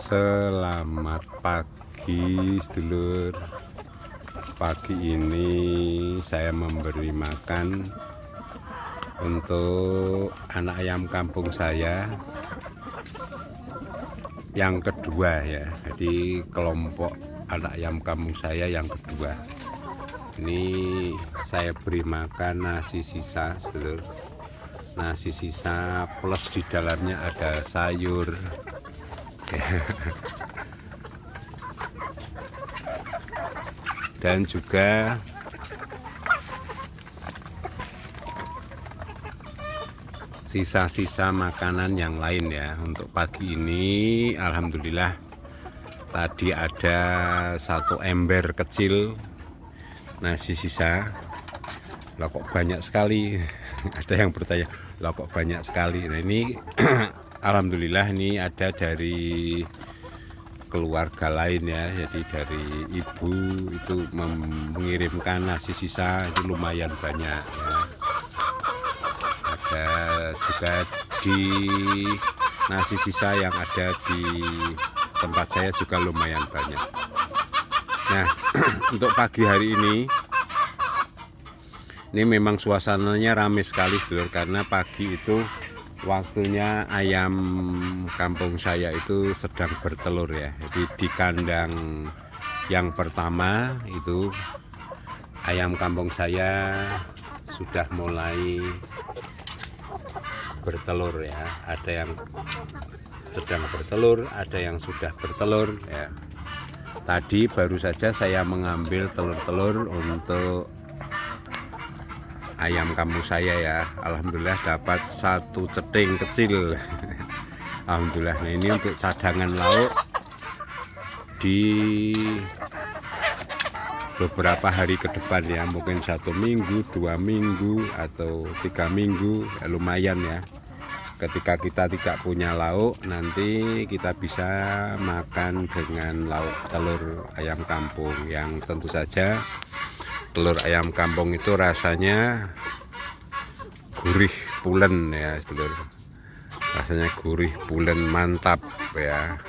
Selamat pagi sedulur. Pagi ini saya memberi makan untuk anak ayam kampung saya yang kedua ya. Jadi kelompok anak ayam kampung saya yang kedua. Ini saya beri makan nasi sisa sedulur. Nasi sisa plus di dalamnya ada sayur. Dan juga sisa-sisa makanan yang lain ya. Untuk pagi ini alhamdulillah tadi ada satu ember kecil nasi sisa. Lah kok banyak sekali. Ada yang bertanya, lah kok banyak sekali. Nah ini alhamdulillah ini ada dari keluarga lain ya, jadi dari ibu itu mengirimkan nasi sisa itu lumayan banyak ya. Ada juga di nasi sisa yang ada di tempat saya juga lumayan banyak. Nah untuk pagi hari ini memang suasananya ramai sekali sedulur, karena pagi itu waktunya ayam kampung saya itu sedang bertelur ya. Jadi di kandang yang pertama itu ayam kampung saya sudah mulai bertelur ya. Ada yang sedang bertelur, ada yang sudah bertelur ya. Tadi baru saja saya mengambil telur-telur untuk ayam kampung saya ya. Alhamdulillah dapat satu ceting kecil. Alhamdulillah. Nah ini untuk cadangan lauk di beberapa hari ke depan ya, mungkin 1 minggu, 2 minggu atau 3 minggu ya, lumayan ya. Ketika kita tidak punya lauk, nanti kita bisa makan dengan lauk telur ayam kampung yang tentu saja telur ayam kampung itu rasanya gurih pulen ya sedulur. Rasanya gurih pulen mantap ya.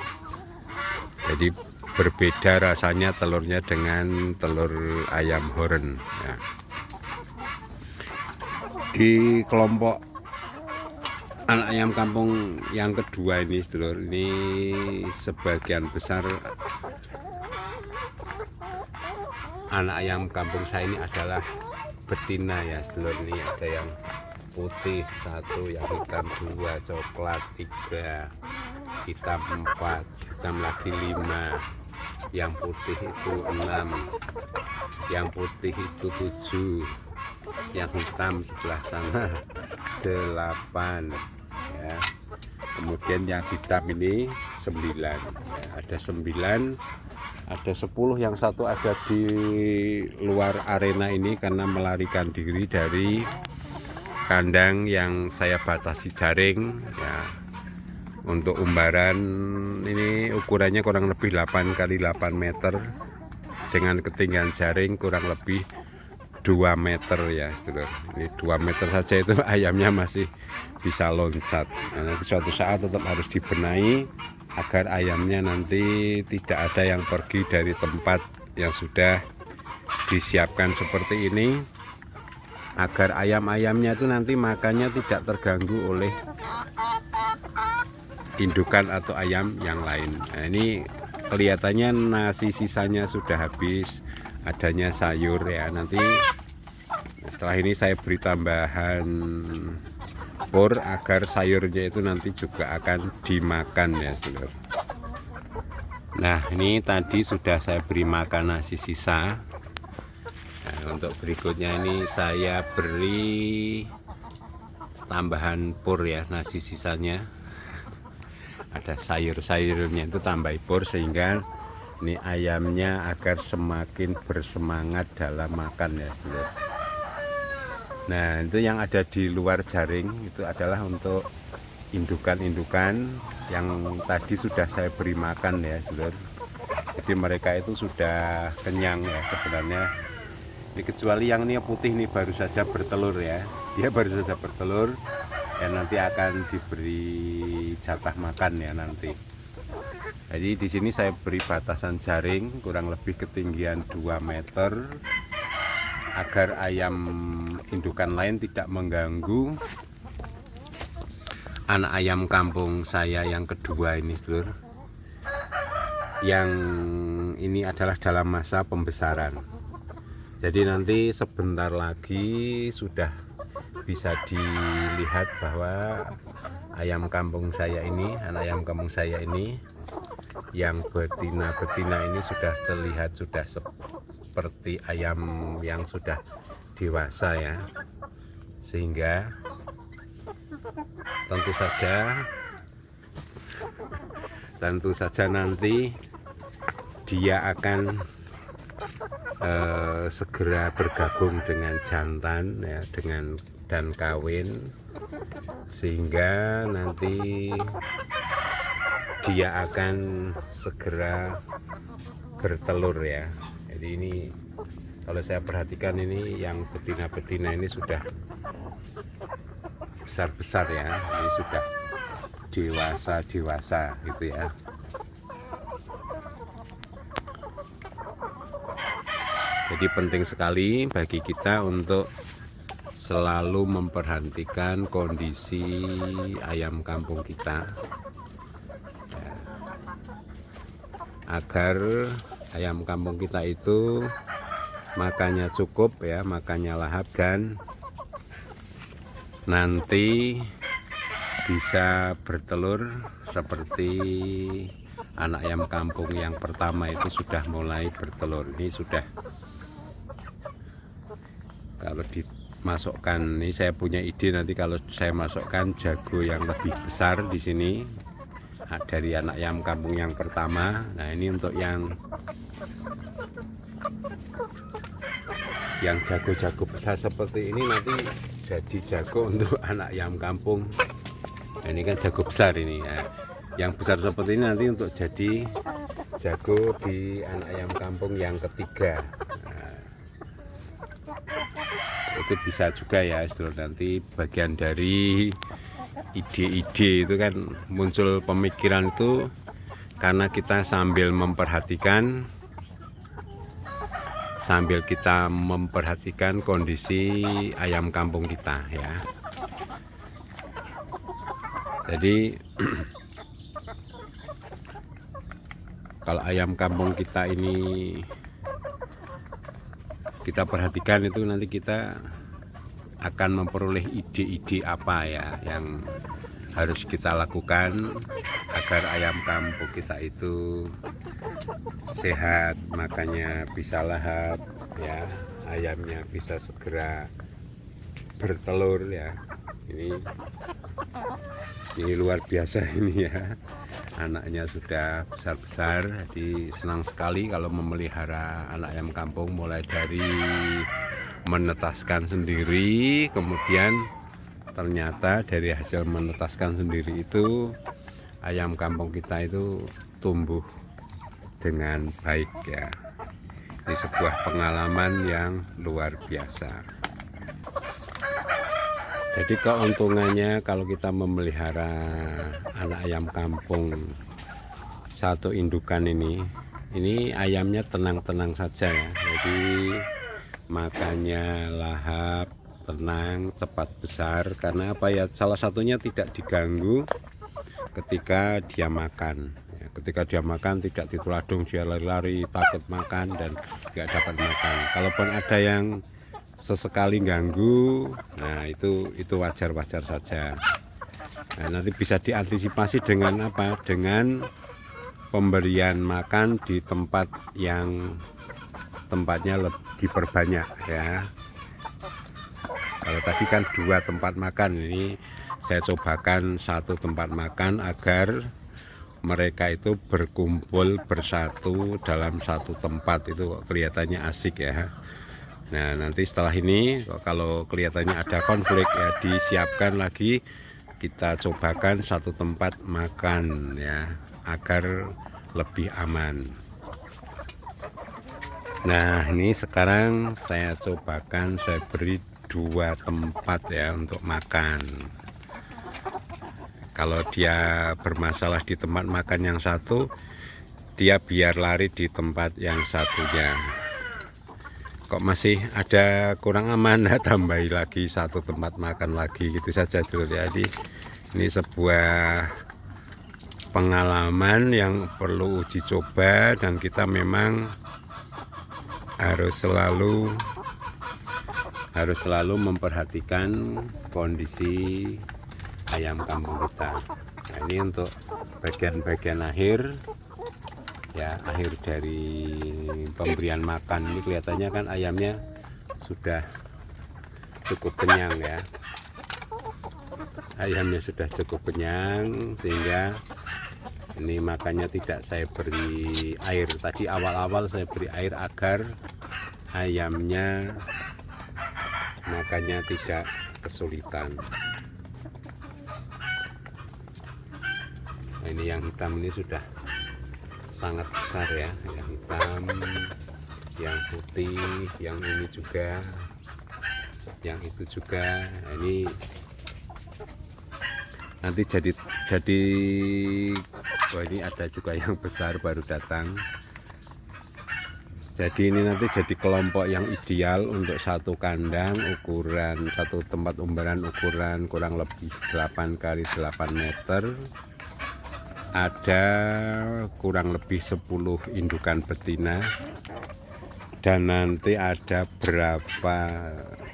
Jadi berbeda rasanya telurnya dengan telur ayam horen ya. Di kelompok anak ayam kampung yang kedua ini sedulur, ini sebagian besar anak ayam kampung saya ini adalah betina ya sedulur. Ini ada yang putih 1, yang hitam 2, coklat 3, hitam 4, hitam lagi 5, yang putih itu 6, yang putih itu 7, yang hitam sebelah sana 8 ya. Kemudian yang hitam ini 9 ya. Ada 9, ada 10, yang satu ada di luar arena ini karena melarikan diri dari kandang yang saya batasi jaring ya. Untuk umbaran ini ukurannya kurang lebih 8 x 8 meter dengan ketinggian jaring kurang lebih 2 meter ya sedulur. Ini 2 meter saja itu ayamnya masih bisa loncat. Nah, nanti suatu saat tetap harus dibenahi agar ayamnya nanti tidak ada yang pergi dari tempat yang sudah disiapkan seperti ini, agar ayam-ayamnya itu nanti makannya tidak terganggu oleh indukan atau ayam yang lain. Nah, ini kelihatannya nasi sisanya sudah habis, adanya sayur ya. Nanti setelah ini saya beri tambahan pur agar sayurnya itu nanti juga akan dimakan ya sedulur. Nah ini tadi sudah saya beri makan nasi sisa. Nah, untuk berikutnya ini saya beri tambahan pur ya, nasi sisanya ada sayur-sayurnya itu tambah pur sehingga ini ayamnya agar semakin bersemangat dalam makan ya sedulur. Nah itu yang ada di luar jaring itu adalah untuk indukan-indukan yang tadi sudah saya beri makan ya sedulur. Jadi mereka itu sudah kenyang ya sebenarnya. Ini kecuali yang ini putih ini baru saja bertelur ya. Dia baru saja bertelur ya, nanti akan diberi jatah makan ya nanti. Jadi di sini saya beri batasan jaring kurang lebih ketinggian 2 meter agar ayam indukan lain tidak mengganggu anak ayam kampung saya yang kedua ini, Lur. Yang ini adalah dalam masa pembesaran. Jadi nanti sebentar lagi sudah bisa dilihat bahwa ayam kampung saya ini, anak ayam kampung saya ini yang betina-betina ini sudah terlihat sudah seperti ayam yang sudah dewasa ya, sehingga tentu saja nanti dia akan segera bergabung dengan jantan ya, dan kawin, sehingga nanti dia akan segera bertelur ya. Jadi ini kalau saya perhatikan ini yang betina-betina ini sudah besar-besar ya, ini sudah dewasa gitu ya. Jadi penting sekali bagi kita untuk selalu memperhatikan kondisi ayam kampung kita ya, agar ayam kampung kita itu makannya cukup ya, makannya lahap, dan nanti bisa bertelur seperti anak ayam kampung yang pertama itu sudah mulai bertelur. Ini sudah, kalau dimasukkan, ini saya punya ide nanti kalau saya masukkan jago yang lebih besar di sini dari anak ayam kampung yang pertama. Nah ini untuk yang jago-jago besar seperti ini nanti jadi jago untuk anak ayam kampung. Nah, ini kan jago besar ini ya. Yang besar seperti ini nanti untuk jadi jago di anak ayam kampung yang ketiga. Nah, itu bisa juga ya, nanti bagian dari ide-ide itu kan muncul pemikiran itu karena kita sambil kita memperhatikan kondisi ayam kampung kita ya. Jadi kalau ayam kampung kita ini kita perhatikan, itu nanti kita akan memperoleh ide-ide apa ya yang harus kita lakukan agar ayam kampung kita itu sehat, makannya bisa lahap ya, ayamnya bisa segera bertelur ya. Ini luar biasa ini ya, anaknya sudah besar-besar. Jadi senang sekali kalau memelihara anak ayam kampung, mulai dari menetaskan sendiri, kemudian ternyata dari hasil menetaskan sendiri itu ayam kampung kita itu tumbuh dengan baik ya. Ini sebuah pengalaman yang luar biasa. Jadi keuntungannya kalau kita memelihara anak ayam kampung satu indukan ini ayamnya tenang-tenang saja ya. Jadi makannya lahap, tenang, cepat besar. Karena apa ya, salah satunya tidak diganggu ketika dia makan. Ketika dia makan tidak dituladung, dia lari-lari takut makan dan nggak dapat makan. Kalaupun ada yang sesekali ganggu, nah itu wajar-wajar saja. Nah, nanti bisa diantisipasi dengan apa? Dengan pemberian makan di tempat yang tempatnya lebih diperbanyak ya. Kalau tadi kan 2 tempat makan, ini saya cobakan 1 tempat makan agar mereka itu berkumpul bersatu dalam satu tempat, itu kelihatannya asik ya. Nah nanti setelah ini kalau kelihatannya ada konflik ya, disiapkan lagi, kita cobakan 1 tempat makan ya agar lebih aman. Nah ini sekarang saya cobakan, saya beri 2 tempat ya untuk makan. Kalau dia bermasalah di tempat makan yang satu, dia biar lari di tempat yang satunya. Kok masih ada kurang aman, tambahi lagi satu tempat makan lagi, gitu saja dulu ya. Jadi ini sebuah pengalaman yang perlu uji coba, dan kita memang harus selalu memperhatikan kondisi ayam kampung kita. Nah, ini untuk bagian-bagian akhir ya, akhir dari pemberian makan. Ini kelihatannya kan ayamnya sudah cukup kenyang ya, ayamnya sudah cukup kenyang, sehingga ini makannya tidak saya beri air. Tadi awal-awal saya beri air agar ayamnya makannya tidak kesulitan. Nah, ini yang hitam ini sudah sangat besar ya, yang hitam, yang putih, yang ini juga, yang itu juga. Nah, ini nanti jadi oh, ini ada juga yang besar baru datang. Jadi ini nanti jadi kelompok yang ideal untuk satu kandang, ukuran satu tempat umbaran ukuran kurang lebih 8 kali 8 meter. Ada kurang lebih 10 indukan betina, dan nanti ada berapa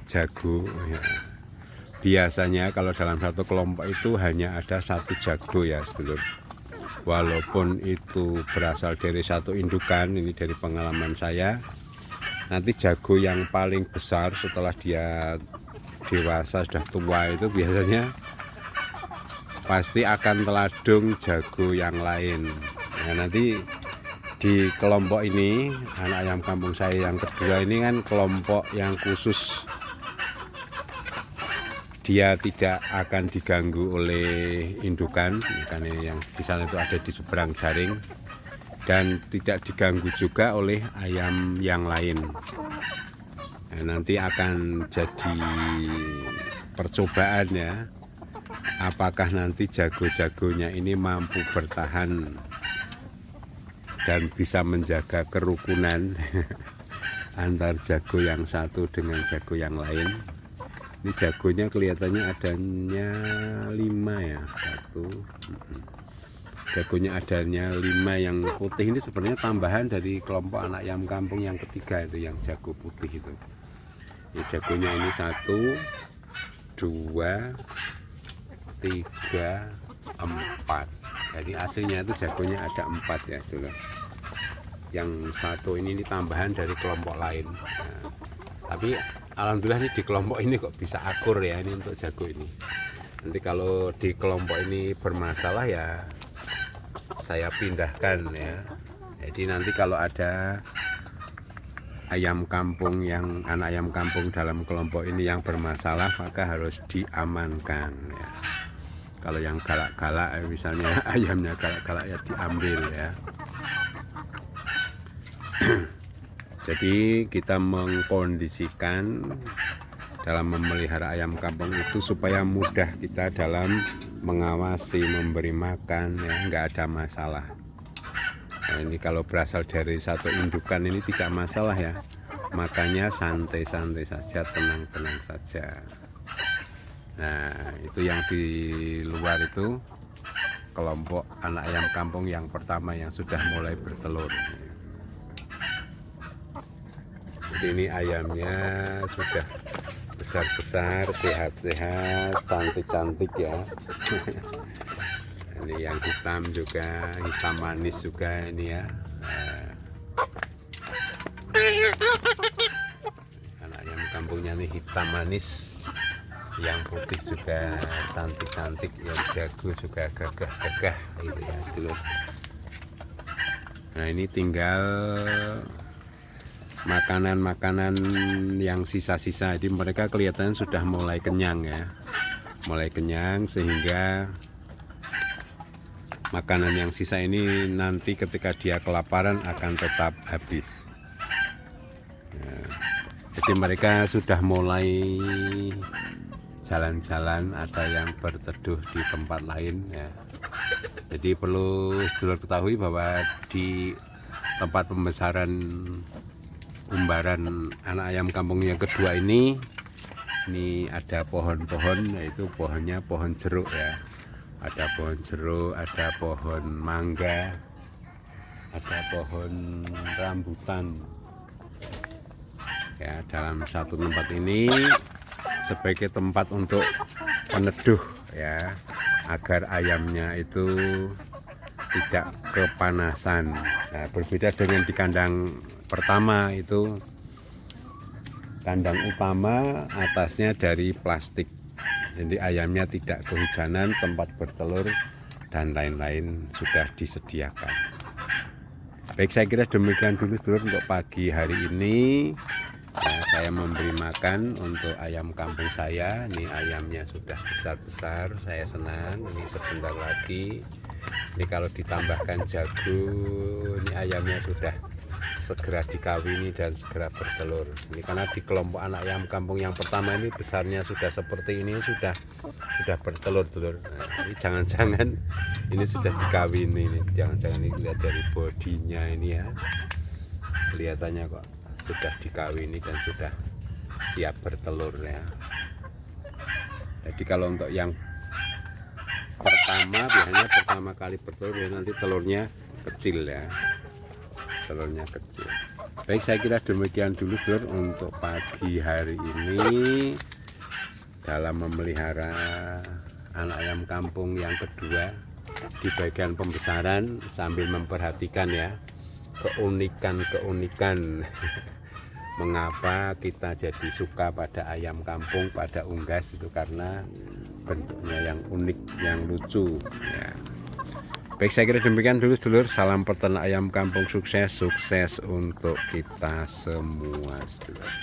jago ya. Biasanya kalau dalam satu kelompok itu hanya ada satu jago ya sedulur. Walaupun itu berasal dari satu indukan, ini dari pengalaman saya, nanti jago yang paling besar setelah dia dewasa, sudah tua, itu biasanya pasti akan teladung jago yang lain. Nah, nanti di kelompok ini, anak ayam kampung saya yang kedua ini kan kelompok yang khusus, dia tidak akan diganggu oleh indukan, karena yang di sana itu ada di seberang jaring, dan tidak diganggu juga oleh ayam yang lain. Nah, nanti akan jadi percobaan ya, apakah nanti jago-jagonya ini mampu bertahan dan bisa menjaga kerukunan antar jago yang satu dengan jago yang lain. Ini jagonya kelihatannya adanya 5 ya, jagonya adanya 5. Yang putih ini sebenarnya tambahan dari kelompok anak ayam kampung yang ketiga, itu yang jago putih itu. Ini jagonya ini 1, 2, 3, 4. Jadi aslinya itu jagonya ada 4 ya sudah. Yang 1 ini tambahan dari kelompok lain. Nah, tapi alhamdulillah ini di kelompok ini kok bisa akur ya, ini untuk jago ini. Nanti kalau di kelompok ini bermasalah ya saya pindahkan ya. Jadi nanti kalau ada ayam kampung yang anak ayam kampung dalam kelompok ini yang bermasalah, maka harus diamankan ya. Kalau yang galak-galak misalnya ayamnya galak-galak ya diambil ya. Jadi kita mengkondisikan dalam memelihara ayam kampung itu supaya mudah kita dalam mengawasi, memberi makan ya, nggak ada masalah. Nah, ini kalau berasal dari satu indukan ini tidak masalah ya, makanya santai-santai saja, tenang-tenang saja. Nah, itu yang di luar itu kelompok anak ayam kampung yang pertama yang sudah mulai bertelur. Ini ayamnya sudah besar-besar, sehat-sehat, cantik-cantik ya. Ini yang hitam juga, hitam manis juga ini ya. Anak ayam kampungnya nih hitam manis, yang putih juga cantik-cantik, yang jago juga gagah-gagah gitu ya sedulur. Nah, ini tinggal makanan-makanan yang sisa-sisa. Jadi mereka kelihatan sudah mulai kenyang ya, mulai kenyang, sehingga makanan yang sisa ini nanti ketika dia kelaparan akan tetap habis ya. Jadi mereka sudah mulai jalan-jalan, ada yang berteduh di tempat lain ya. Jadi perlu sedulur ketahui bahwa di tempat pembesaran umbaran anak ayam kampung yang kedua ini ada pohon-pohon, yaitu pohonnya pohon jeruk ya. Ada pohon jeruk, ada pohon mangga, ada pohon rambutan. Ya, dalam satu tempat ini sebagai tempat untuk peneduh ya, agar ayamnya itu tidak kepanasan. Nah, berbeda dengan di kandang pertama itu, kandang utama atasnya dari plastik, jadi ayamnya tidak kehujanan, tempat bertelur dan lain-lain sudah disediakan. Baik, saya kira demikian dulu sedulur untuk pagi hari ini. Saya memberi makan untuk ayam kampung saya. Ini ayamnya sudah besar-besar, saya senang. Ini sebentar lagi, ini kalau ditambahkan jago, ini ayamnya sudah segera dikawini dan segera bertelur. Ini karena di kelompok anak ayam kampung yang pertama ini besarnya sudah seperti ini, sudah bertelur telur. Nah, ini jangan-jangan ini sudah dikawini, ini jangan-jangan ini lihat dari bodinya ini ya, kelihatannya kok sudah dikawini dan sudah siap bertelur ya. Jadi kalau untuk yang pertama, biasanya pertama kali bertelur ya, nanti telurnya kecil ya, telurnya kecil. Baik, saya kira demikian dulu sedulur untuk pagi hari ini dalam memelihara anak ayam kampung yang kedua di bagian pembesaran, sambil memperhatikan ya keunikan mengapa kita jadi suka pada ayam kampung, pada unggas itu karena bentuknya yang unik, yang lucu ya. Baik, saya kira demikian dulu sedulur. Salam peternak ayam kampung sukses untuk kita semua sedulur.